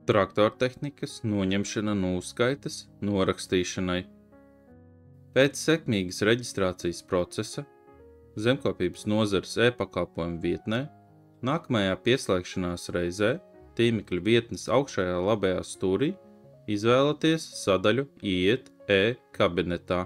Traktortehnikas noņemšana no uzskaites norakstīšanai. Pēc sekmīgas reģistrācijas procesa zemkopības nozares e-pakalpojumu vietnē nākamajā pieslēgšanās reizē tīmekļa vietnes augšējā labajā stūrī izvēlaties sadaļu Iet e-kabinetā.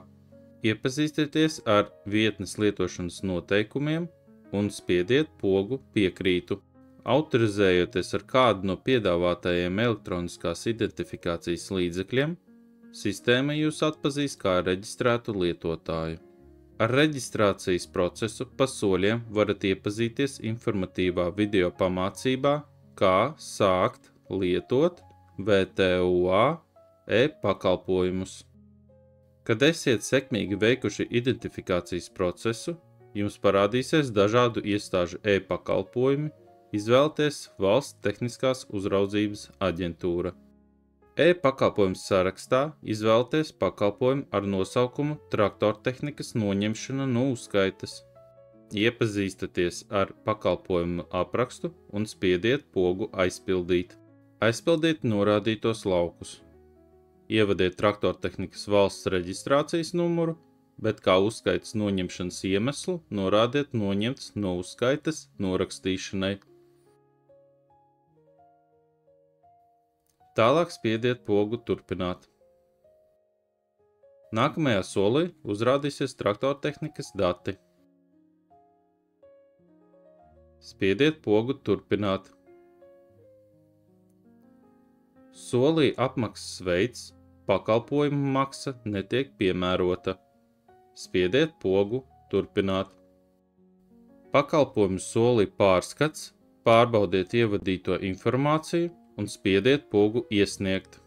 Iepazīstieties ar vietnes lietošanas noteikumiem un spiediet pogu Piekrītu. Autorizējoties ar kādu no piedāvātajiem elektroniskās identifikācijas līdzekļiem, sistēma jūs atpazīs kā reģistrētu lietotāju. Ar reģistrācijas procesu pa soļiem varat iepazīties informatīvā video pamācībā, kā sākt lietot VTUA e-pakalpojumus. Kad esiet sekmīgi veikuši identifikācijas procesu, jums parādīsies dažādu iestāžu e-pakalpojumi. Izvēlieties Valsts tehniskās uzraudzības aģentūra. E-pakalpojums sarakstā izvēlieties pakalpojumu ar nosaukumu Traktortehnikas noņemšana no uzskaites. Iepazīstaties ar pakalpojumu aprakstu un spiediet pogu Aizpildīt. Aizpildiet norādītos laukus. Ievadiet Traktortehnikas valsts reģistrācijas numuru, bet kā uzskaites noņemšanas iemeslu norādiet noņemts no uzskaites norakstīšanai. Tālāk spiediet pogu Turpināt. Nākamajā solī uzrādīsies Traktortehnikas dati. Spiediet pogu Turpināt. Solī apmaksas veids, pakalpojumu maksa netiek piemērota. Spiediet pogu Turpināt. Pakalpojumu solī pārskats, pārbaudiet ievadīto informāciju un spiediet pogu Iesniegt.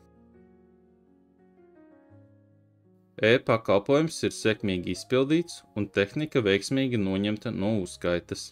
E-pakalpojums ir sekmīgi izpildīts un tehnika veiksmīgi noņemta no uzskaites.